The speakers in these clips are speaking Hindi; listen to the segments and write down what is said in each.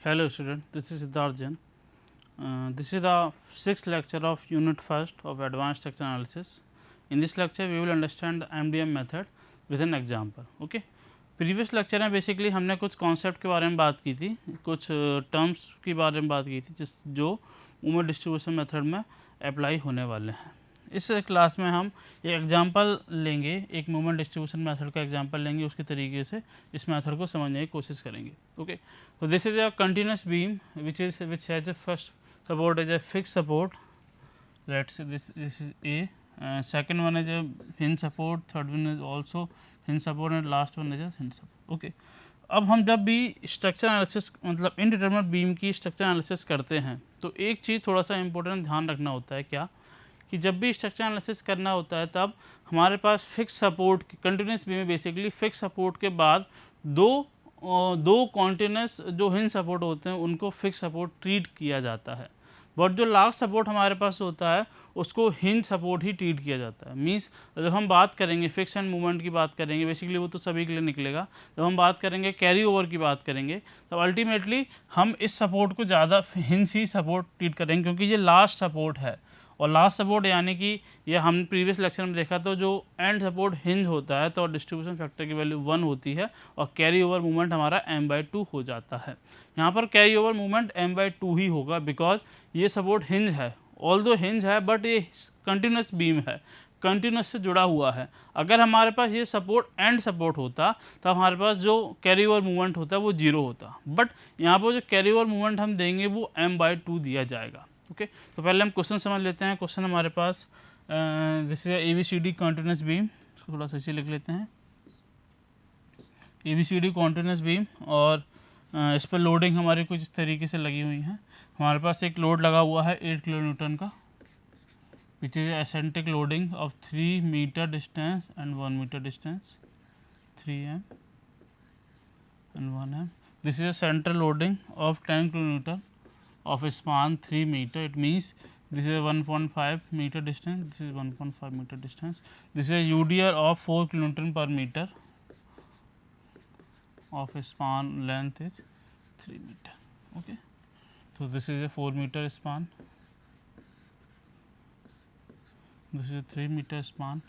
Hello student, this is Siddharth Jain. This is the sixth lecture of unit first of advanced structure analysis. In this lecture we will understand the MDM method with an example. Okay. Previous lecture में बेसिकली हमने कुछ कॉन्सेप्ट के बारे में बात की थी, कुछ टर्म्स के बारे में बात की थी जो मूवमेंट डिस्ट्रीब्यूशन मेथड में अप्लाई होने वाले हैं. इस क्लास में हम एक एग्जांपल लेंगे, एक मूवमेंट डिस्ट्रीब्यूशन मेथड का एग्जांपल लेंगे, उसके तरीके से इस मेथड को समझने की कोशिश करेंगे. ओके, तो this is a continuous beam which has a first support is a fix support. Let's this is a. Second one is a hinge support, third one is also hinge support and last one is a hinge support. Okay. अब हम जब भी स्ट्रक्चर एनालिसिस मतलब इनडिटरमिनेट बीम की स्ट्रक्चर एनालिसिस करते हैं तो एक चीज़ थोड़ा सा इंपॉर्टेंट ध्यान रखना होता है, क्या कि जब भी स्ट्रक्चर एनालिसिस करना होता है तब हमारे पास फिक्स सपोर्ट कंटिन्यूस बीम में बेसिकली फिक्स सपोर्ट के बाद दो कॉन्टिन्यूस जो हिंज सपोर्ट होते हैं उनको फिक्स सपोर्ट ट्रीट किया जाता है, बट जो लास्ट सपोर्ट हमारे पास होता है उसको हिंज सपोर्ट ही ट्रीट किया जाता है. मींस जब हम बात करेंगे फिक्स एंड मूवमेंट की बात करेंगे, बेसिकली वो तो सभी के लिए निकलेगा. जब हम बात करेंगे कैरी ओवर की बात करेंगे तब अल्टीमेटली हम इस सपोर्ट को ज़्यादा हिंज ही सपोर्ट ट्रीट करेंगे, क्योंकि ये लास्ट सपोर्ट है. और लास्ट सपोर्ट यानी कि ये हम प्रीवियस लेक्चर में देखा तो जो एंड सपोर्ट हिंज होता है तो डिस्ट्रीब्यूशन फैक्टर की वैल्यू 1 होती है और कैरी ओवर मूवमेंट हमारा m/2 हो जाता है. यहाँ पर कैरी ओवर मूवमेंट m/2 ही होगा बिकॉज ये सपोर्ट हिंज है, ऑल्दो हिंज है बट ये कंटिन्यूस बीम है, कंटिन्यूस से जुड़ा हुआ है. अगर हमारे पास ये सपोर्ट एंड सपोर्ट होता तब हमारे पास जो कैरी ओवर मूवमेंट होता है वो 0 होता, बट यहाँ पर जो कैरी ओवर मूवमेंट हम देंगे वो m/2 दिया जाएगा. ओके, तो पहले हम क्वेश्चन समझ लेते हैं. क्वेश्चन हमारे पास this is ABCD continuous beam, इसको थोड़ा सा लिख लेते हैं. ABCD कंटिन्यूस बीम और इस पर लोडिंग हमारी कुछ इस तरीके से लगी हुई है. हमारे पास एक लोड लगा हुआ है 8 किलो न्यूटन का, which is eccentric loading of 3 metre distance and 1 metre distance, 3m and 1m. This is a central loading of 10 kilo Newton of a span 3 meter. It means this is a 1.5 meter distance, this is 1.5 meter distance. This is a UDR of 4 kilonewton per meter of a span length is 3 meter. Okay, so this is a 4 meter span, this is a 3 meter span,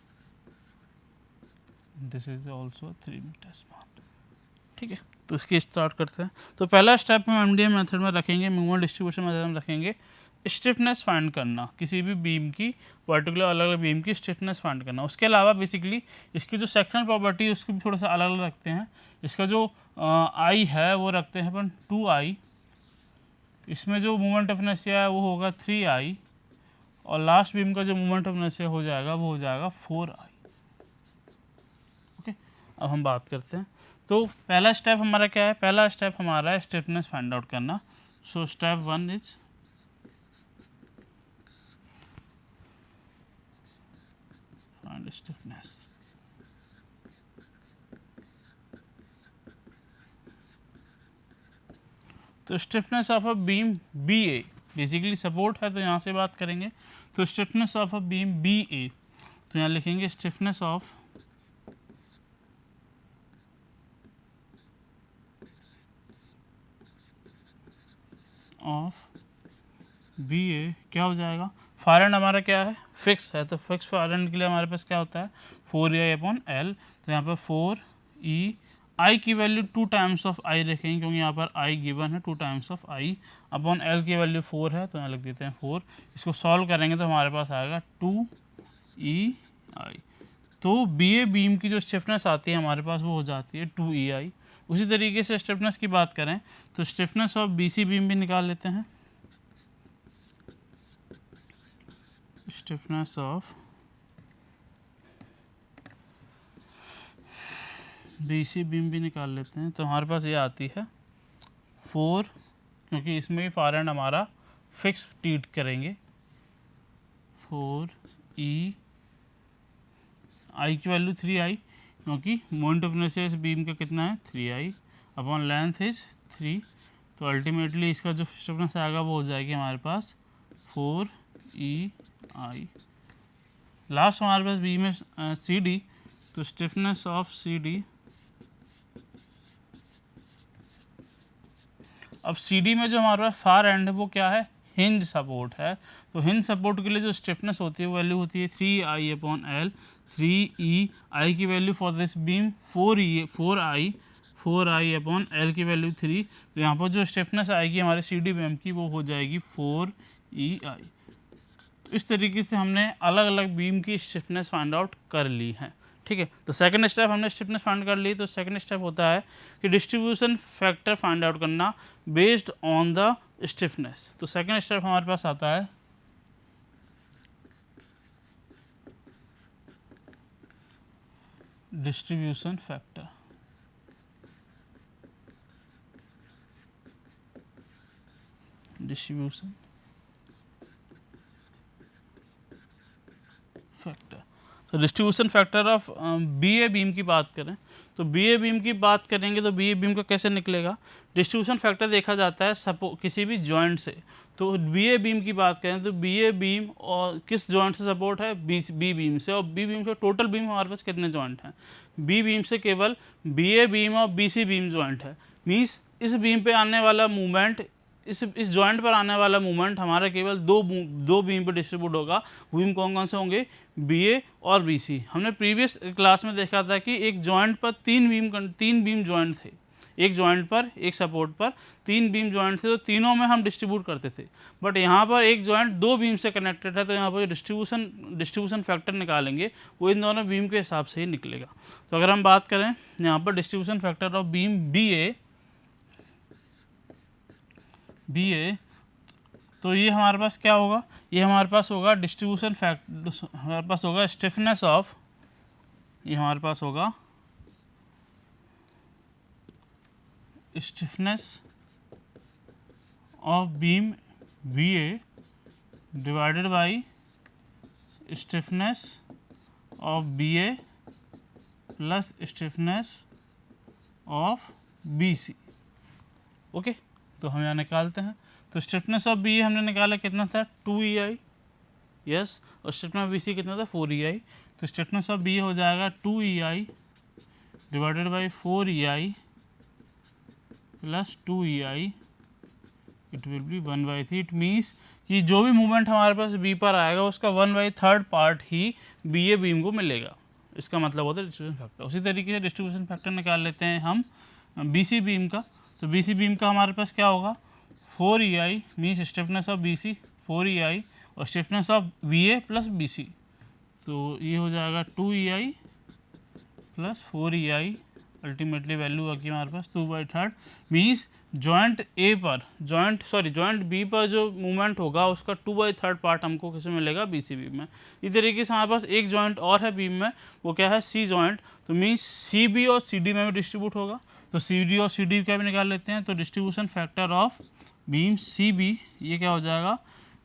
this is also a 3 meter span. ठीक है, तो इसकी स्टार्ट करते हैं. तो पहला स्टेप हम MDM मेथड में रखेंगे, मूवमेंट डिस्ट्रीब्यूशन मेथड में रखेंगे स्टिफनेस फाइंड करना, किसी भी बीम की पर्टिकुलर अलग अलग बीम की स्टिफनेस फाइंड करना. उसके अलावा बेसिकली इसकी जो सेक्शनल प्रॉपर्टी है उसको भी थोड़ा सा अलग अलग रखते हैं. इसका जो आई है वो रखते हैं अपन 2i, इसमें जो मूवमेंट ऑफ इनर्शिया है वो होगा 3i और लास्ट बीम का जो मूवमेंट ऑफ इनर्शिया हो जाएगा वो हो जाएगा 4i. ओके, अब हम बात करते हैं. तो पहला स्टेप हमारा क्या है? पहला स्टेप हमारा है स्टिफनेस फाइंड आउट करना. So step 1 is find stiffness. तो stiffness of a beam BA, basically support है तो यहाँ से बात करेंगे. तो stiffness of a beam BA, तो यहाँ लिखेंगे स्टिफनेस ऑफ BA क्या हो जाएगा? फायर एंड हमारा क्या है? फिक्स है, तो फिक्स फायर एंड के लिए हमारे पास क्या होता है? 4EI/L. तो यहाँ पर 4E, I की वैल्यू 2 टाइम्स ऑफ I रखेंगे क्योंकि यहाँ पर I गिवन है, 2 times of I upon L की वैल्यू 4 है तो यहाँ लिख देते हैं 4. इसको सॉल्व करेंगे तो हमारे पास आएगा 2EI. तो BA बीम की जो स्टिफनेस आती है हमारे पास वो हो जाती है 2EI. उसी तरीके से स्टिफनेस की बात करें तो स्टिफनेस ऑफ BC बीम भी निकाल लेते हैं. स्टिफनेस ऑफ BC बीम भी निकाल लेते हैं. तो हमारे पास ये आती है 4, क्योंकि इसमें भी फार एंड हमारा फिक्स ट्रीट करेंगे. 4E, I की वैल्यू 3i क्योंकि मोमेंट ऑफ इनर्शिया इस बीम का कितना है? 3i upon length is 3. तो अल्टीमेटली इसका जो स्टिफनेस आएगा वो हो जाएगी हमारे पास 4EI. लास्ट हमारे पास बीम है CD, तो स्टिफनेस ऑफ CD अब सी डी में जो हमारा फार एंड है वो क्या है, हिंज सपोर्ट है। तो हिंज सपोर्ट के लिए जो स्टिफनेस होती है वो वैल्यू होती है 3i/L। 3e की value for this beam 4i/L की वैल्यू 3। तो यहाँ पर जो स्टिफनेस आएगी हमारे सी डी बीम की वो हो जाएगी 4ei। तो इस तरीके से हमने अलग अलग बीम की स्टिफनेस फाइंड आउट कर ली है। ठीक है, तो सेकंड स्टेप हमने स्टिफनेस फाइंड कर ली। तो सेकंड स्टेप होता है कि डिस्ट्रीब्यूशन फैक्टर फाइंड आउट करना बेस्ड ऑन द स्टिफनेस। तो सेकंड स्टेप हमारे पास आता है डिस्ट्रीब्यूशन फैक्टर। डिस्ट्रीब्यूशन फैक्टर, तो distribution factor of B A beam की बात करें तो बी ए बीम की बात करेंगे तो बी ए बीम का कैसे निकलेगा। डिस्ट्रीब्यूशन फैक्टर देखा जाता है किसी भी जॉइंट से। तो बी ए बीम की बात करें तो बी ए बीम और किस जॉइंट से सपोर्ट है, बी बीम से। और बी बीम से टोटल बीम हमारे पास कितने जॉइंट हैं, बी बीम से केवल बी ए बीम और बी सी बीम जॉइंट है। मीन्स इस बीम पे आने वाला मूवमेंट, इस जॉइंट पर आने वाला मूवमेंट हमारा केवल दो बीम पर डिस्ट्रीब्यूट होगा। बीम कौन कौन से होंगे, बी ए और बी सी। हमने प्रीवियस क्लास में देखा था कि एक जॉइंट पर तीन बीम जॉइंट थे। एक जॉइंट पर, एक सपोर्ट पर तीन बीम जॉइंट थे, तो तीनों में हम डिस्ट्रीब्यूट करते थे। बट यहाँ पर एक जॉइंट दो बीम से कनेक्टेड है, तो यहाँ पर डिस्ट्रीब्यूशन फैक्टर निकालेंगे वो इन दोनों बीम के हिसाब से ही निकलेगा। तो अगर हम बात करें यहाँ पर distribution factor of beam B A, तो ये हमारे पास क्या होगा, ये हमारे पास होगा डिस्ट्रीब्यूशन फैक्टर, हमारे पास होगा स्टिफनेस ऑफ, ये हमारे पास होगा stiffness of beam B A divided by stiffness of B A plus stiffness of B C. Okay, तो हम यहाँ निकालते हैं। तो स्टिफनेस ऑफ बी ए हमने निकाला कितना था, 2ei, यस। और स्टिफनेस ऑफ बी सी कितना था, 4ei। तो स्टिफनेस ऑफ बी ए हो जाएगा 2ei divided by 4ei plus 2ei, it will be 1/3। It means कि जो भी मूवमेंट हमारे पास बी पर आएगा उसका 1/3 पार्ट ही बी ए बीम को मिलेगा। इसका मतलब होता है डिस्ट्रीब्यूशन फैक्टर। उसी तरीके से डिस्ट्रीब्यूशन फैक्टर निकाल लेते हैं हम बी सी बीम का। तो बी सी बीम का हमारे पास क्या होगा, 4ei means stiffness of B C 4ei और stiffness of B A plus B C. तो ये हो जाएगा 2ei plus 4ei, ultimately value आती है हमारे पास 2/3। मीन्स जॉइंट ए पर, जॉइंट बी पर जो मूवमेंट होगा उसका 2/3 पार्ट हमको किस में मिलेगा, बी सी बीम में। इस तरीके से हमारे पास एक जॉइंट और है बीम में, वो क्या है, सी जॉइंट। तो मीन्स सी बी और सी डी में भी डिस्ट्रीब्यूट होगा। तो सी डी और सी डी का भी निकाल लेते हैं। तो distribution factor of beam C B, ये क्या हो जाएगा,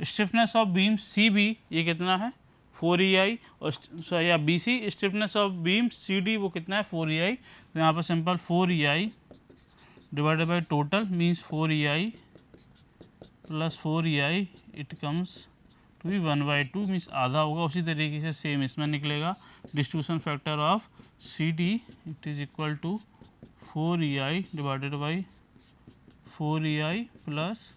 stiffness of beam C B ये कितना है, 4ei, और या B C stiffness of beam C D वो कितना है, 4ei। तो यहाँ पर simple 4ei divided by total means 4ei plus 4ei, it comes to be 1/2 means आधा होगा। उसी तरीके से सेम इसमें निकलेगा distribution factor of C D, it is equal to 4ei divided by 4ei plus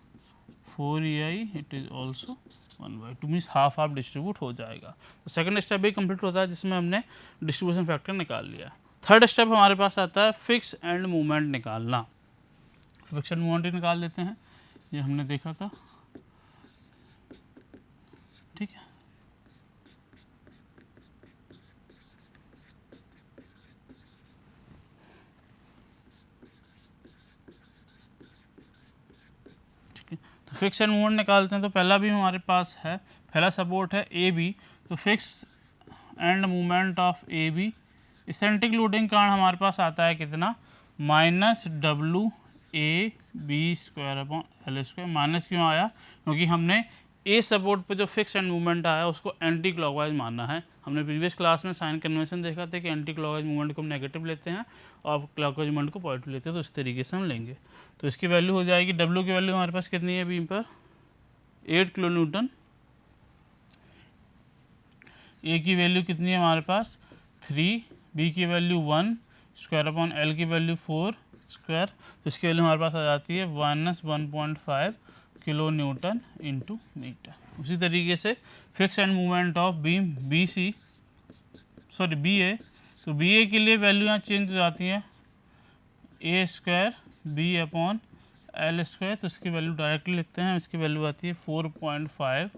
4ei, it is also 1/2 means half distribute हो जाएगा। तो सेकंड स्टेप भी कंप्लीट होता है जिसमें हमने डिस्ट्रीब्यूशन फैक्टर निकाल लिया। थर्ड स्टेप हमारे पास आता है फिक्स एंड मूवमेंट निकालना। फिक्स एंड मूवमेंट निकाल लेते हैं, ये हमने देखा था, ठीक है। तो फिक्स एंड मूवमेंट निकालते हैं। तो पहला भी हमारे पास है, पहला सपोर्ट है ए बी। तो fix end movement of A B, eccentric loading कारण हमारे पास आता है कितना, -w A B square upon L square. Minus क्यों आया, क्योंकि हमने ए सपोर्ट पे जो फिक्स एंड मूवमेंट आया उसको एंटी क्लॉकवाइज मानना है। हमने प्रीवियस क्लास में साइन कन्वेंशन देखा था कि एंटी क्लॉकवाइज मूवमेंट को हम नेगेटिव लेते हैं और क्लॉकवाइज मूवमेंट को पॉजिटिव लेते हैं। तो इस तरीके से हम लेंगे। तो इसकी वैल्यू हो जाएगी, डब्ल्यू की वैल्यू हमारे पास कितनी है बीम पर, 8 किलो न्यूटन। ए की वैल्यू कितनी है हमारे पास, 3, बी की वैल्यू 1, स्क्वायर अपॉन एल की वैल्यू 4, स्क्वायर, तो इसकी वैल्यू हमारे पास आ जाती है -1.5 किलो न्यूटन इंटू मीटर। उसी तरीके से fix end movement of beam B A, तो बी ए के लिए वैल्यू यहाँ चेंज हो जाती है A square B upon L square, तो इसकी वैल्यू डायरेक्टली लिखते हैं, इसकी वैल्यू आती है 4.5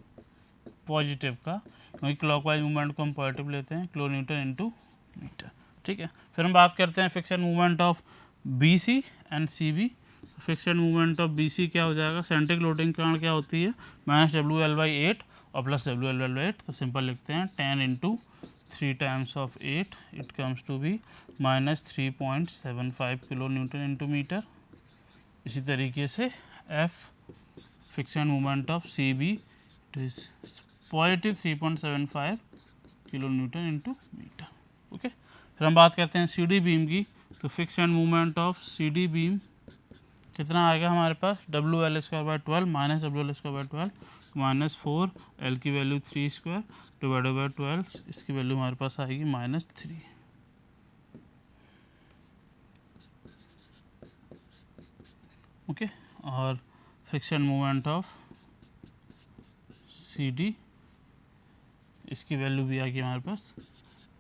पॉजिटिव का, क्योंकि क्लॉकवाइज मूवमेंट को हम पॉजिटिव लेते हैं, किलो न्यूटन इंटू मीटर। ठीक है, फिर हम बात करते हैं fix end movement of B C and C B. Fix end movement of B C क्या हो जाएगा, सेंट्रिक लोडिंग के कारण क्या होती है -WL/8 और प्लस WL/8, तो सिंपल लिखते हैं 10 into 3 times of 8, it comes to be -3.75 kilo newton into metre. इसी तरीके से F fix end movement of C B is positive 3.75 kilo newton into metre. Okay, फिर हम बात करते हैं सी डी बीम की, तो fix end movement of C D beam कितना आएगा हमारे पास WL²/12 -WL²/12 -4, L की वैल्यू 3 स्क्वायर डिवाइडेड बाई 12, इसकी वैल्यू हमारे पास आएगी -3। ओके, और fix end movement of C D, इसकी वैल्यू भी आ गई हमारे पास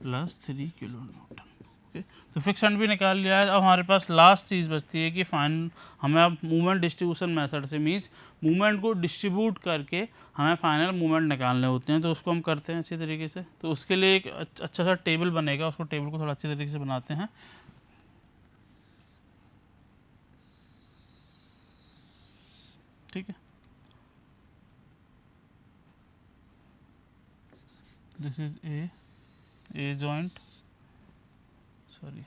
+3 किलो न्यूटन। ओके, तो फिक्स एंड भी निकाल लिया है। अब हमारे पास लास्ट चीज़ बचती है कि हमें अब मूवमेंट डिस्ट्रीब्यूशन मेथड से, मीन्स मूवमेंट को डिस्ट्रीब्यूट करके हमें फाइनल मूवमेंट निकालने होते हैं, तो उसको हम करते हैं अच्छी तरीके से। तो उसके लिए एक अच्छा सा टेबल बनेगा, उसको टेबल को थोड़ा अच्छी तरीके से बनाते हैं। ठीक है, this is a joint, sorry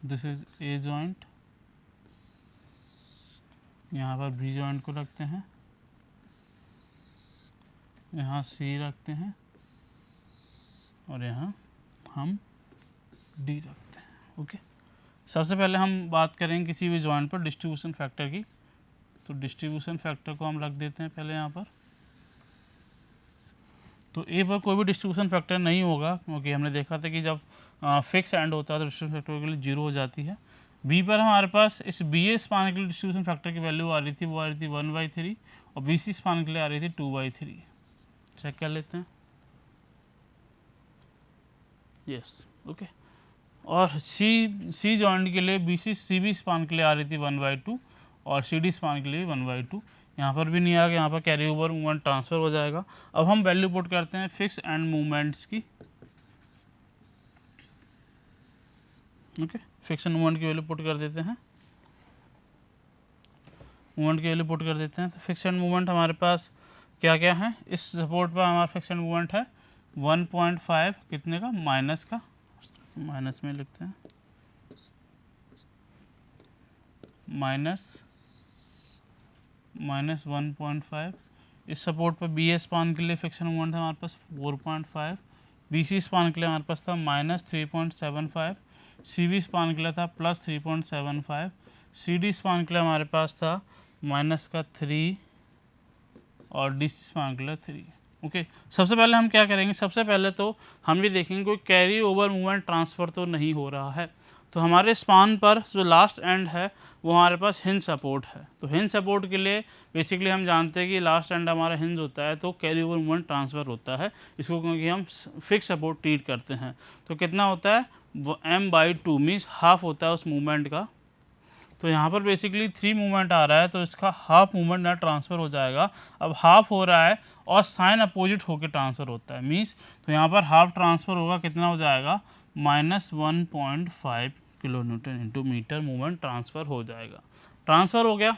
this is a joint, यहाँ पर बी जॉइंट को रखते हैं, यहाँ सी रखते हैं और यहाँ हम डी रखते हैं। ओके, सबसे पहले हम बात करेंगे किसी भी जॉइंट पर डिस्ट्रीब्यूशन फैक्टर की, तो डिस्ट्रीब्यूशन फैक्टर को हम रख देते हैं पहले यहाँ पर। तो ए पर कोई भी डिस्ट्रीब्यूशन फैक्टर नहीं होगा, क्योंकि हमने देखा था कि जब फिक्स एंड होता है तो डिस्ट्रीब्यूशन फैक्टर के लिए 0 हो जाती है। बी पर हमारे पास इस बी ए स्पान के लिए डिस्ट्रीब्यूशन फैक्टर की वैल्यू आ रही थी, वो आ रही थी 1/3, और बी सी स्पान के लिए आ रही थी 2/3। चेक कर लेते हैं, यस। ओके, और सी जॉइंट के लिए बी सी बी स्पान के लिए आ रही थी 1/2 और सी डी स्पान के लिए 1/2। यहाँ पर भी नहीं आ गया, यहाँ पर कैरी ओवर मूवमेंट ट्रांसफ़र हो जाएगा। अब हम वैल्यू पुट करते हैं फिक्स एंड मूवमेंट्स की। ओके, फिक्स एंड मूवमेंट की वैल्यू पुट कर देते हैं, मूवमेंट की वैल्यू पुट कर देते हैं। तो फिक्स एंड मूवमेंट हमारे पास क्या क्या है, इस सपोर्ट पर हमारा फिक्स एंड मूवमेंट है 1.5 कितने का, माइनस का, माइनस में लिखते हैं, माइनस 1.5। इस सपोर्ट पर बी एस स्पान के लिए फिक्स एंड मूवमेंट है हमारे पास 4.5, बी सी स्पान के लिए हमारे पास था -3.75, सी बी स्पान के लिए था +3.75, सी डी स्पान के लिए हमारे पास था -3 और डी सी स्पान के लिए 3। ओके, सबसे पहले हम क्या करेंगे, सबसे पहले तो हम ये देखेंगे कोई कैरी ओवर मूवमेंट ट्रांसफ़र तो नहीं हो रहा है। तो हमारे स्पान पर जो लास्ट एंड है वो हमारे पास हिंज सपोर्ट है। तो हिंज सपोर्ट के लिए बेसिकली हम जानते हैं कि लास्ट एंड हमारा हिंज होता है, तो कैरी ओवर मूवमेंट ट्रांसफ़र होता है इसको, क्योंकि हम फिक्स सपोर्ट ट्रीट करते हैं। तो कितना होता है, m/2 मीन्स हाफ होता है उस मूवमेंट का। तो यहाँ पर बेसिकली 3 मूवमेंट आ रहा है, तो इसका हाफ मूवमेंट ना ट्रांसफ़र हो जाएगा। अब हाफ हो रहा है और साइन अपोजिट होकर ट्रांसफ़र होता है, मीन्स तो यहाँ पर हाफ ट्रांसफ़र होगा, कितना हो जाएगा -1.5 kilo newton into metre movement transfer हो जाएगा। ट्रांसफ़र हो गया।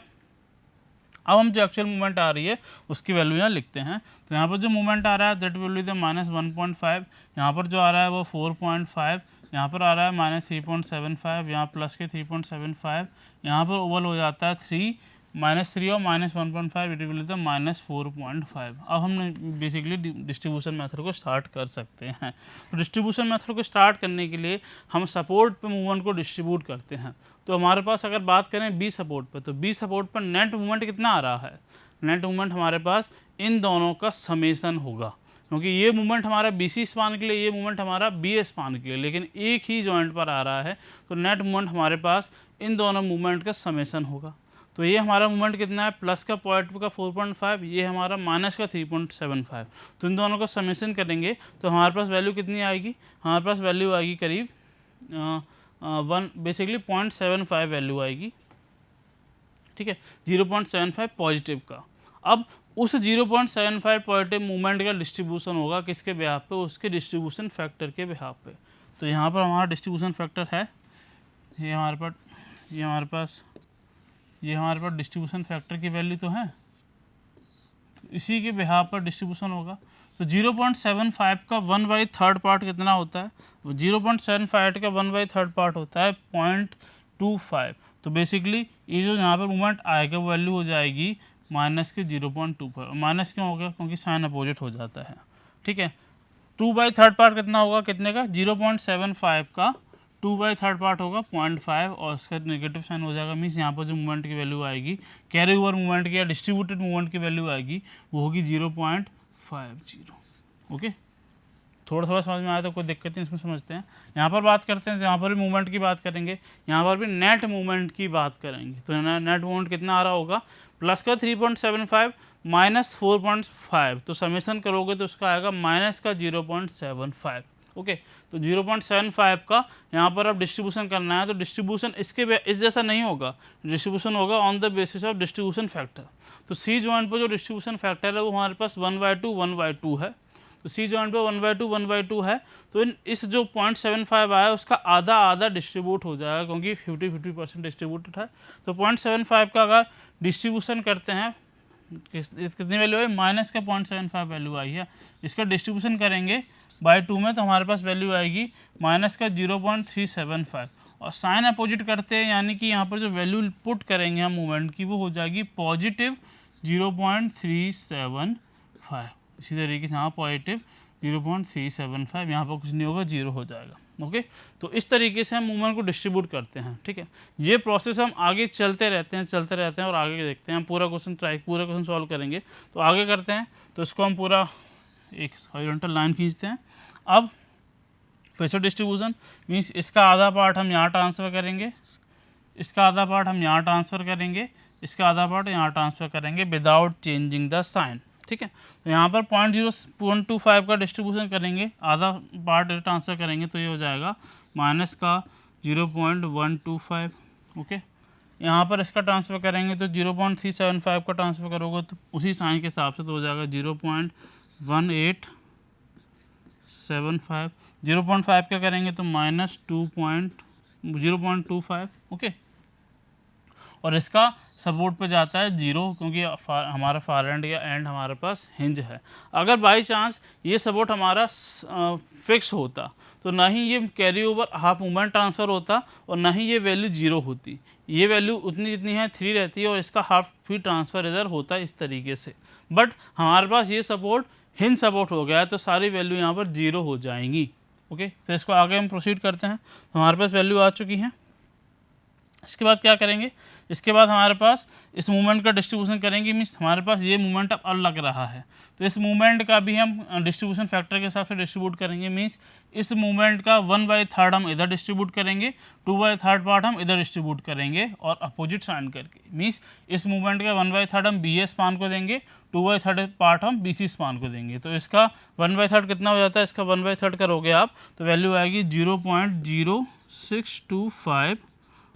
अब हम जो एक्चुअल मूवमेंट आ रही है उसकी वैल्यू यहाँ लिखते हैं। तो यहाँ पर जो मूवमेंट आ रहा है दैट विल बी द -1.5, यहाँ पर जो आ रहा है वो 4.5, यहाँ पर आ रहा है -3.75, यहाँ प्लस के 3.75, यहाँ पर ओवल हो जाता है 3 -3 और -1.5, इट विल बी द -4.5। अब हम बेसिकली डिस्ट्रीब्यूशन मेथड को स्टार्ट कर सकते हैं। तो डिस्ट्रीब्यूशन मेथड को स्टार्ट करने के लिए हम सपोर्ट पे मूवमेंट को डिस्ट्रीब्यूट करते हैं। तो हमारे पास अगर बात करें बी सपोर्ट पर, तो बी सपोर्ट पर नेट मूवमेंट कितना आ रहा है, नेट मूवमेंट हमारे पास इन दोनों का समेसन होगा, क्योंकि ये मूवमेंट हमारा BC स्पान के लिए, ये मूवमेंट हमारा BA स्पान के लिए, लेकिन एक ही जॉइंट पर आ रहा है, तो नेट मूवमेंट हमारे पास इन दोनों मूवमेंट का समेसन होगा। तो ये हमारा मूवमेंट कितना है, प्लस का पॉजिटिव का 4.5, ये हमारा माइनस का 3.75। तो इन दोनों का समेसन करेंगे तो हमारे पास वैल्यू कितनी आएगी, हमारे पास वैल्यू आएगी करीब बेसिकली 0.75 वैल्यू आएगी, ठीक है, 0.75 पॉजिटिव का। अब उस 0.75 पॉजिटिव मूवमेंट का डिस्ट्रीब्यूशन होगा किसके बिहाफ पे, उसके डिस्ट्रीब्यूशन फैक्टर के बिहाफ पे। तो यहाँ पर हमारा डिस्ट्रीब्यूशन फैक्टर है, ये हमारे पास डिस्ट्रीब्यूशन फैक्टर की वैल्यू तो है, तो इसी के बिहाफ पर डिस्ट्रीब्यूशन होगा। तो 0.75 का 1/3 पार्ट कितना होता है, 0.75 का 1/3 पार्ट होता है 0.25। तो बेसिकली ये जो यहाँ पर मूवमेंट आएगा वो वैल्यू हो जाएगी माइनस के 0.25। माइनस क्यों हो गया, क्योंकि साइन अपोजिट हो जाता है, ठीक है। 2/3 पार्ट कितना होगा, कितने का, 0.75 का 2/3 पार्ट होगा 0.5, और इसका नेगेटिव साइन हो जाएगा। मीन्स यहाँ पर जो मूवमेंट की वैल्यू आएगी, कैरी ओवर मूवमेंट की या डिस्ट्रीब्यूटेड मूवमेंट की वैल्यू आएगी वो होगी 0.50। ओके, थोड़ा थोड़ा समझ में आया तो कोई दिक्कत नहीं, इसमें समझते हैं। यहाँ पर बात करते हैं, यहाँ पर भी मूवमेंट की बात करेंगे, यहाँ पर भी नेट मूवमेंट की बात करेंगे। तो नेट मूवमेंट कितना आ रहा होगा, प्लस का 3.75 माइनस 4.5, तो समेसन करोगे तो उसका आएगा माइनस का 0.75। ओके, तो 0.75 का यहाँ पर अब डिस्ट्रीब्यूशन करना है, तो डिस्ट्रीब्यूशन इस जैसा नहीं होगा, डिस्ट्रीब्यूशन होगा on the basis of distribution factor. तो सी जॉइंट पर जो डिस्ट्रीब्यूशन फैक्टर है वो हमारे पास 1/2 है। तो सी जॉइंट पे 1/2 है, तो इस जो 0.75 आया उसका आधा आधा डिस्ट्रीब्यूट हो जाएगा, क्योंकि 50-50% डिस्ट्रीब्यूटेड है। तो 0.75 का अगर डिस्ट्रीब्यूशन करते हैं, कितनी वैल्यू है, माइनस का 0.75 वैल्यू आई है, इसका डिस्ट्रीब्यूशन करेंगे बाय 2 में, तो हमारे पास वैल्यू आएगी माइनस का 0.375। और साइन अपोजिट करते हैं, यानी कि यहाँ पर जो वैल्यू पुट करेंगे हम मूवमेंट की वो हो जाएगी पॉजिटिव 0.375। इसी तरीके से यहाँ पॉजिटिव 0.375, यहाँ पर कुछ नहीं होगा, 0 हो जाएगा। ओके, तो इस तरीके से हम मूवमेंट को डिस्ट्रीब्यूट करते हैं, ठीक है। ये प्रोसेस हम आगे चलते रहते हैं और आगे देखते हैं। हम पूरा क्वेश्चन सॉल्व करेंगे, तो आगे करते हैं। तो इसको हम पूरा एक हॉरिजॉन्टल लाइन खींचते हैं। अब फेसर डिस्ट्रीब्यूशन मीन्स इसका आधा पार्ट हम यहाँ ट्रांसफ़र करेंगे, इसका आधा पार्ट हम यहाँ ट्रांसफ़र करेंगे, इसका आधा पार्ट यहाँ ट्रांसफ़र करेंगे विदाउट चेंजिंग द साइन, ठीक है। तो यहाँ पर 0.25 का डिस्ट्रीब्यूशन करेंगे, आधा पार्ट ट्रांसफ़र करेंगे, तो ये हो जाएगा माइनस का 0.125। ओके, यहाँ पर इसका ट्रांसफ़र करेंगे तो 0.375 का ट्रांसफ़र करोगे तो उसी साइन के हिसाब से तो हो जाएगा 0.1875। 0.5 का करेंगे तो माइनस 0.25। ओके, और इसका सपोर्ट पे जाता है 0, क्योंकि हमारा फार एंड या एंड हमारे पास हिंज है। अगर बाई चांस ये सपोर्ट हमारा फिक्स होता तो ना ही ये carry over half movement transfer होता और ना ही ये वैल्यू 0 होती। ये वैल्यू उतनी जितनी है 3 रहती है और इसका हाफ भी ट्रांसफ़र इधर होता है इस तरीके से। बट हमारे पास ये सपोर्ट हिंज सपोर्ट हो गया है, तो सारी वैल्यू यहाँ पर 0 हो जाएंगी। ओके, तो इसको आगे हम प्रोसीड करते हैं। तो हमारे पास वैल्यू आ चुकी है। इसके बाद क्या करेंगे, इसके बाद हमारे पास इस मूवमेंट का डिस्ट्रीब्यूशन करेंगे। मीन्स हमारे पास ये मूवमेंट अब अलग रहा है, तो इस मूवमेंट का भी हम डिस्ट्रीब्यूशन फैक्टर के हिसाब से डिस्ट्रीब्यूट करेंगे। मीन्स इस मूवमेंट का 1/3 हम इधर डिस्ट्रीब्यूट करेंगे, 2/3 पार्ट हम इधर डिस्ट्रीब्यूट करेंगे और अपोजिट साइन करके। मीन्स इस मूवमेंट का 1/3 हम BA स्पान को देंगे, 2/3 पार्ट हम BC स्पान को देंगे। तो इसका 1/3 कितना हो जाता है, इसका 1/3 करोगे आप तो वैल्यू आएगी 0.0625,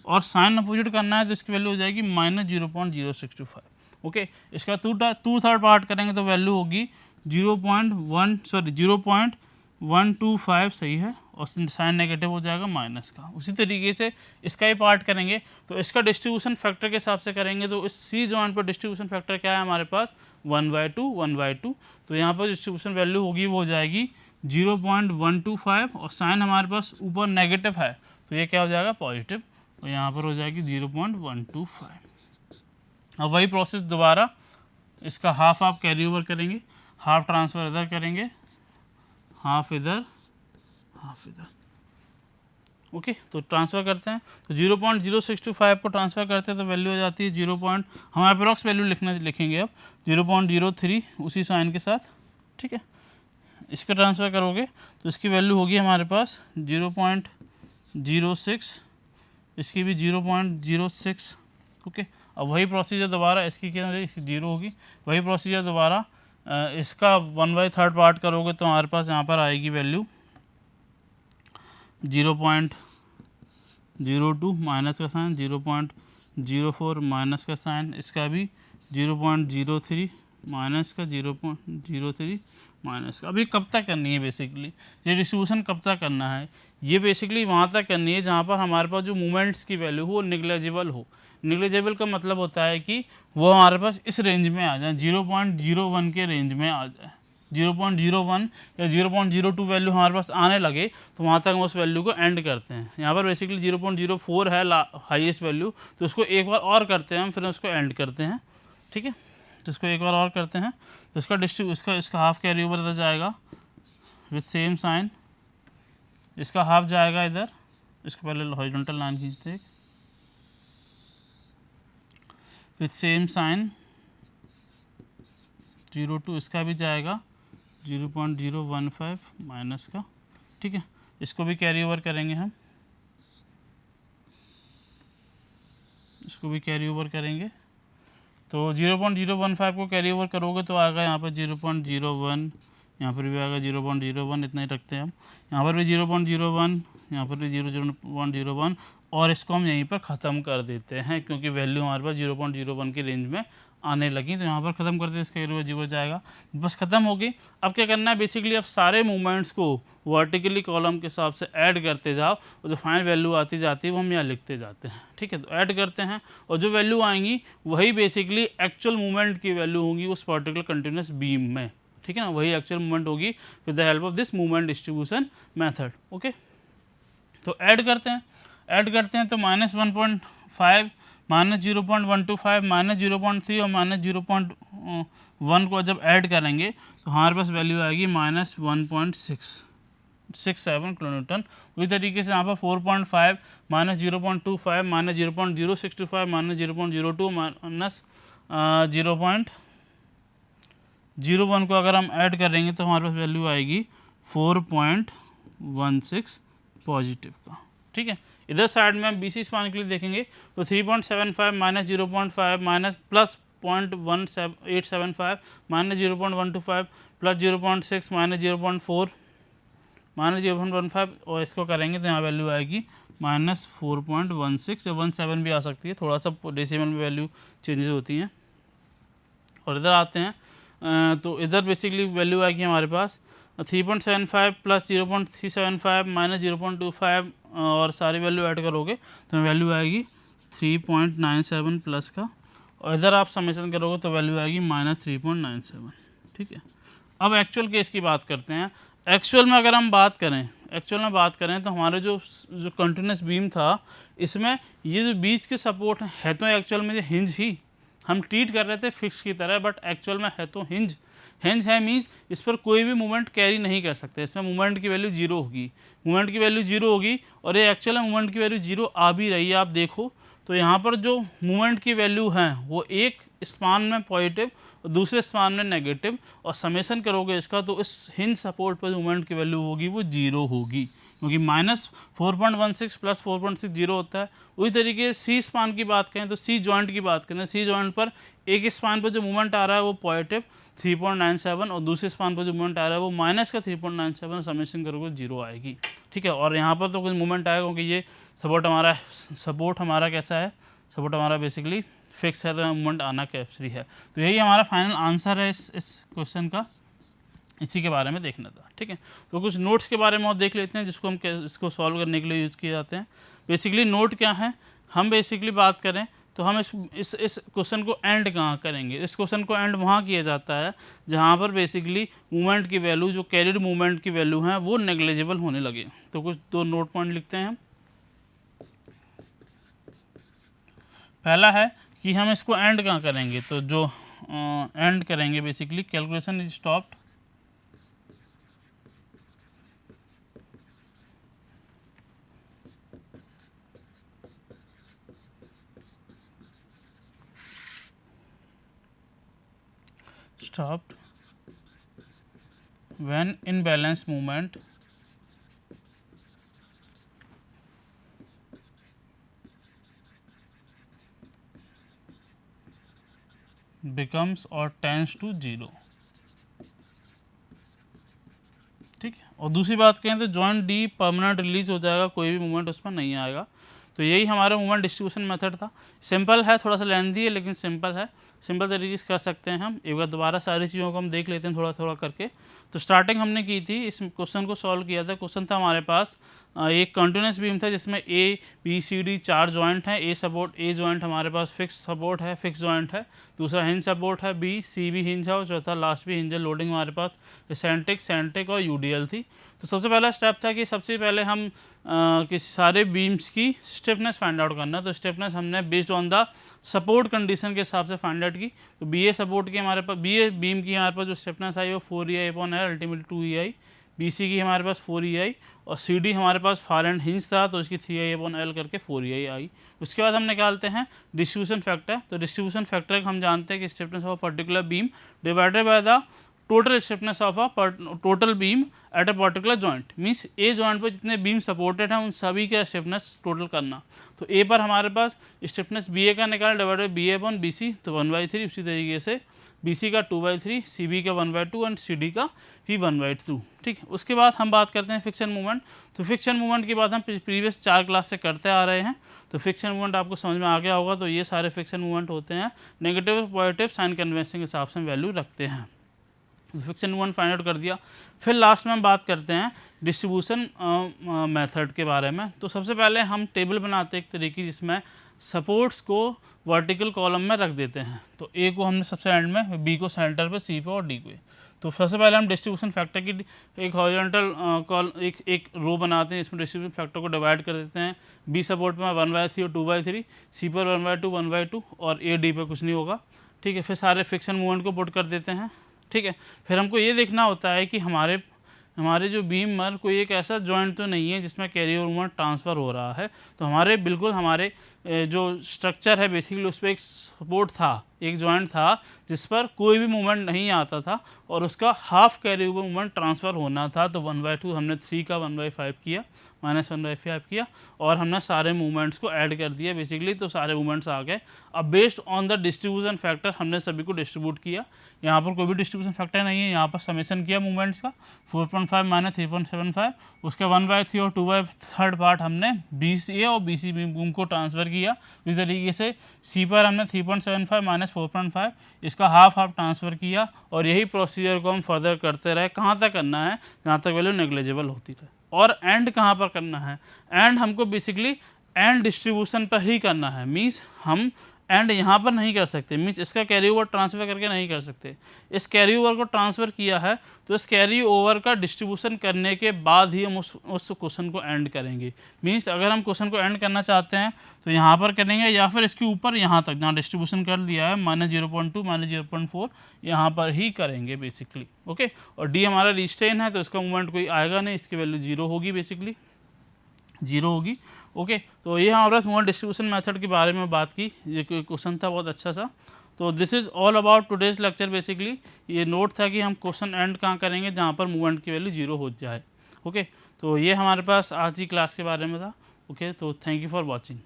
और साइन अपोजिट करना है तो इसकी वैल्यू हो जाएगी माइनस 0.0625। ओके, इसका 2/3 पार्ट करेंगे तो वैल्यू होगी 0.125 सही है, और साइन नेगेटिव हो जाएगा माइनस का। उसी तरीके से इसका ही पार्ट करेंगे, तो इसका डिस्ट्रीब्यूशन फैक्टर के हिसाब से करेंगे। तो इस सी जॉइंट पर डिस्ट्रीब्यूशन फैक्टर क्या है हमारे पास, 1/2। तो यहाँ पर डिस्ट्रीब्यूशन वैल्यू होगी वो हो जाएगी 0.125, और साइन हमारे पास ऊपर नेगेटिव है तो ये क्या हो जाएगा, पॉजिटिव, तो यहाँ पर हो जाएगी 0.125। अब वही प्रोसेस दोबारा, इसका हाफ आप कैरी ओवर करेंगे, हाफ ट्रांसफ़र इधर करेंगे, हाफ इधर, हाफ इधर। ओके तो ट्रांसफ़र करते हैं, तो 0.0625 को ट्रांसफ़र करते हैं तो वैल्यू आ जाती है 0. हम अप्रॉक्स वैल्यू लिखेंगे अब 0.03 उसी साइन के साथ, ठीक है। इसका ट्रांसफ़र करोगे तो इसकी वैल्यू होगी हमारे पास 0.06, इसकी भी 0.06, ओके। अब वही प्रोसीजर दोबारा, इसकी क्या होगी, इसकी 0 होगी, वही प्रोसीजर दोबारा इसका 1/3 पार्ट करोगे तो हमारे पास यहाँ पर आएगी वैल्यू 0.02 माइनस का साइन, 0.04 माइनस का साइन, इसका भी 0.03 माइनस का, 0.03 माइनस का। अभी कब तक करनी है बेसिकली, ये डिस्ट्रीब्यूशन कब तक करना है, ये बेसिकली वहाँ तक करनी है जहाँ पर हमारे पास जो मूवमेंट्स की वैल्यू हो वो निग्लेजिबल हो। निग्लेजिबल का मतलब होता है कि वो हमारे पास इस रेंज में आ जाए, 0.01 के रेंज में आ जाए, 0.01 या 0.02 वैल्यू हमारे पास आने लगे तो वहाँ तक हम उस वैल्यू को एंड करते हैं। यहाँ पर बेसिकली 0.04 है हाईएस्ट वैल्यू, तो उसको एक बार और करते हैं हम, फिर उसको एंड करते हैं, ठीक है। तो इसको एक बार और करते हैं तो इसका हाफ कैरी ओवर इधर जाएगा विथ सेम साइन, इसका हाफ जाएगा इधर, इसको पहले हॉरिजॉन्टल लाइन खींचते हैं विथ सेम साइन 0.2, इसका भी जाएगा 0.015 माइनस का, ठीक है। इसको भी कैरी ओवर करेंगे हम, इसको भी कैरी ओवर करेंगे, तो 0.015 को कैरी ओवर करोगे तो आएगा यहाँ पर 0.01, यहाँ पर भी आएगा 0.01, इतना ही रखते हैं हम, यहाँ पर भी 0.01, यहाँ पर भी 0.01, और इसको हम यहीं पर ख़त्म कर देते हैं क्योंकि वैल्यू हमारे पास 0.01 की रेंज में आने लगी, तो यहाँ पर ख़त्म करते हैं, इसका एरो 0 जाएगा, बस ख़त्म हो गई। अब क्या करना है बेसिकली, अब सारे मूवमेंट्स को वर्टिकली कॉलम के हिसाब से ऐड करते जाओ और जो फाइनल वैल्यू आती जाती है वो हम यहाँ लिखते जाते हैं, ठीक है। तो ऐड करते हैं और जो वैल्यू आएंगी वही बेसिकली एक्चुअल मूवमेंट की वैल्यू होंगी उस पर्टिकुलर कंटिन्यूस बीम में, ठीक है ना, वही एक्चुअल मूवमेंट होगी with the help of this movement distribution method, okay. तो ऐड करते हैं तो -1.5 -0.125 -0.3 और -0.1 को जब ऐड करेंगे तो हमारे पास वैल्यू आएगी -1.667 किलोन्यूटन। उसी तरीके से यहाँ पर 4.5 -0.25 -0.065 -0.02 -0.01 को अगर हम ऐड करेंगे तो हमारे पास वैल्यू आएगी 4.16 पॉजिटिव का, ठीक है। इधर साइड में हम BC स्पान के लिए देखेंगे तो 3.75 -0.5 माइनस प्लस 0.1875 -0.125 प्लस 0.6 -0.4 -0.15 और इसको करेंगे तो यहाँ वैल्यू आएगी -4.16 या 17 भी आ सकती है, थोड़ा सा डेसिमल में वैल्यू चेंजेस होती हैं। और इधर आते हैं तो इधर बेसिकली वैल्यू आएगी हमारे पास 3.75 प्लस 0.375 माइनस 0.25 और सारी वैल्यू ऐड करोगे तो वैल्यू आएगी 3.97 प्लस का, और इधर आप समेशन करोगे तो वैल्यू आएगी -3.97, ठीक है। अब एक्चुअल केस की बात करते हैं। एक्चुअल में अगर हम बात करें तो हमारे जो कंटिन्यूस बीम था इसमें ये जो बीच के सपोर्ट है तो एक्चुअल में ये हिंज ही हम ट्रीट कर रहे थे फिक्स की तरह, बट एक्चुअल में है तो हिंज है मीन्स इस पर कोई भी मूवमेंट कैरी नहीं कर सकते, इसमें मूवमेंट की वैल्यू 0 होगी, और ये एक्चुअल में मूवमेंट की वैल्यू 0 आ भी रही है। आप देखो तो यहाँ पर जो मूवमेंट की वैल्यू है वो एक स्पान में पॉजिटिव और दूसरे स्पान में नेगेटिव, और समेशन करोगे इसका तो इस हिंज सपोर्ट पर मूवमेंट की वैल्यू होगी वो 0 होगी क्योंकि -4.16 प्लस 4.60 होता है। उसी तरीके से सी स्पान की बात करें तो सी जॉइंट की बात करें, सी जॉइंट पर एक स्पान पर जो मूवमेंट आ रहा है वो पॉजिटिव 3.97 और दूसरे स्पान पर जो मूवमेंट आ रहा है वो माइनस का 3.97, समेशन करोगे 0 आएगी, ठीक है। और यहाँ पर तो कुछ मूवमेंट आएगा क्योंकि ये सपोर्ट हमारा कैसा है, सपोर्ट हमारा बेसिकली फिक्स है तो मूवमेंट आना कैप्चरी है। तो यही हमारा फाइनल आंसर है इस क्वेश्चन का, इसी के बारे में देखना था, ठीक है। तो कुछ नोट्स के बारे में और देख लेते हैं जिसको हम इसको सॉल्व करने के लिए यूज़ किए जाते हैं। बेसिकली नोट क्या है, हम बेसिकली बात करें तो हम इस क्वेश्चन को एंड कहाँ करेंगे, इस क्वेश्चन को एंड वहाँ किया जाता है जहाँ पर बेसिकली मूवमेंट की वैल्यू जो कैरिड मूवमेंट की वैल्यू है वो नेग्लिजिबल होने लगे। तो कुछ 2 नोट पॉइंट लिखते हैं हम। पहला है कि हम इसको एंड कहाँ करेंगे, तो जो एंड करेंगे basically calculation is stopped shaft when in balance movement becomes or tends to 0। ठीक है, और दूसरी बात कहें तो जॉइंट डी परमानेंट रिलीज हो जाएगा, कोई भी मूवमेंट उसमें नहीं आएगा। तो यही हमारा मूवमेंट डिस्ट्रीब्यूशन मेथड था। सिंपल है, थोड़ा सा लेंथी है लेकिन सिंपल है, सिंपल तरीके से कर सकते हैं हम। एक बार दोबारा सारी चीज़ों को हम देख लेते हैं थोड़ा थोड़ा करके। तो स्टार्टिंग हमने की थी, इस क्वेश्चन को सॉल्व किया था। क्वेश्चन था हमारे पास एक कंटिन्यूस बीम था जिसमें A B C D 4 joint हैं। ए जॉइंट हमारे पास फिक्स सपोर्ट है, फिक्स जॉइंट है। दूसरा हिंज सपोर्ट है, बी सी भी हिंज है, और चौथा लास्ट भी हिंज है। लोडिंग हमारे पास एसेंट्रिक, सेंट्रिक और यूडीएल थी। तो सबसे पहला स्टेप था कि सबसे पहले हम किसी सारे बीम्स की स्टिफनेस फाइंड आउट करना। तो स्टिफनेस हमने based on the support condition के हिसाब से फाइंड आउट की। तो बी ए सपोर्ट की हमारे पास, बी ए बीम की हमारे पास जो स्टिफनेस आई वो 4EI/L, ultimately 2EI। B C की हमारे पास 4EI, और सी डी हमारे पास फार एंड हिंज था तो इसकी 3I/L करके 4EI आई। उसके बाद हम निकालते हैं डिस्ट्रीब्यूशन फैक्टर। तो डिस्ट्रीब्यूशन फैक्टर हम जानते हैं कि stiffness of particular beam divided by the total stiffness of a total beam at a particular joint. Means a joint पर जितने बीम सपोर्टेड हैं उन सभी का स्टिफनेस टोटल करना। तो ए पर हमारे पास स्टिफनेस बी ए का निकाल डिवाइड बाई बी ए/बी सी, तो 1/3। उसी तरीके से बी सी का 2/3, सी बी का 1/2 एंड सी डी का भी 1/2। ठीक है, उसके बाद हम बात करते हैं फिक्शन मूवमेंट। तो फिक्शन मूवमेंट की बात हम प्रीवियस 4 क्लास से करते आ रहे हैं। तो फिक्शन मूवमेंट आपको समझ में आ गया होगा। तो ये सारे फिक्शन मूवमेंट होते हैं, नेगेटिव पॉजिटिव साइन कन्वेंशन के हिसाब से वैल्यू रखते हैं। फिक्शन मूवमेंट फाइंड आउट कर दिया। फिर लास्ट में हम बात करते हैं डिस्ट्रीब्यूशन मेथड के बारे में। तो सबसे पहले हम टेबल बनाते हैं एक तरीके जिसमें सपोर्ट्स को वर्टिकल कॉलम में रख देते हैं। तो ए को हमने सबसे एंड में, बी को सेंटर पे, सी पे और डी पे। तो सबसे पहले हम डिस्ट्रीब्यूशन फैक्टर की एक हॉरिजॉन्टल एक रो बनाते हैं, इसमें डिस्ट्रीब्यूशन फैक्टर को डिवाइड कर देते हैं। बी सपोर्ट में 1/3 और 2/3, सी पर 1/2 1/2 और ए डी पे कुछ नहीं होगा। ठीक है, फिर सारे फिक्शन मूवमेंट को पुट कर देते हैं। ठीक है, फिर हमको ये देखना होता है कि हमारे जो बीम पर कोई एक ऐसा जॉइंट तो नहीं है जिसमें कैरी ओवर मूवमेंट ट्रांसफ़र हो रहा है। तो हमारे जो स्ट्रक्चर है बेसिकली उस पर एक सपोर्ट था, एक जॉइंट था जिस पर कोई भी मूवमेंट नहीं आता था और उसका half carry over movement transfer होना था। तो 1/2 हमने 3 का 1/5 किया, -1/5 किया, और हमने सारे मूवमेंट्स को ऐड कर दिया बेसिकली। तो सारे मूवमेंट्स आ गए। अब based on the distribution factor हमने सभी को डिस्ट्रीब्यूट किया। यहाँ पर कोई भी डिस्ट्रीब्यूशन फैक्टर नहीं है, यहाँ पर समेशन किया मूवमेंट्स का 4.5 - 3.75। उसके 1/3 और 2/3 पार्ट हमने बी सी ए और बी सी बीम को ट्रांसफ़र किया। इस तरीके से सी पर हमने 3.75 - 4.5 इसका हाफ ट्रांसफ़र किया, और यही प्रोसीजर को हम फर्दर करते रहे। कहाँ तक करना है, जहाँ तक वैल्यू नेग्लिजिबल होती रहे। और एंड कहाँ पर करना है, एंड हमको बेसिकली एंड डिस्ट्रीब्यूशन पर ही करना है। मीन्स हम एंड यहाँ पर नहीं कर सकते, मीन्स इसका कैरी ओवर ट्रांसफ़र करके नहीं कर सकते। इस कैरी ओवर को ट्रांसफ़र किया है तो इस कैरी ओवर का डिस्ट्रीब्यूशन करने के बाद ही हम उस क्वेश्चन को एंड करेंगे। मीन्स अगर हम क्वेश्चन को एंड करना चाहते हैं तो यहाँ पर करेंगे, या फिर इसके ऊपर यहाँ तक जहाँ डिस्ट्रीब्यूशन कर दिया है -0.2 -0.4 यहाँ पर ही करेंगे बेसिकली। ओके, और डी हमारा रिस्ट्रेन है तो इसका मूवमेंट कोई आएगा नहीं, इसकी वैल्यू 0 होगी, बेसिकली 0 होगी। ओके, तो ये हमारे पास मूवमेंट डिस्ट्रीब्यूशन मेथड के बारे में बात की। ये क्वेश्चन था बहुत अच्छा सा। तो this is all about today's lecture. Basically ये नोट था कि हम क्वेश्चन एंड कहाँ करेंगे, जहाँ पर मूवमेंट की वैल्यू 0 हो जाए। ओके, तो ये हमारे पास आज की क्लास के बारे में था। ओके, तो थैंक यू फॉर वॉचिंग।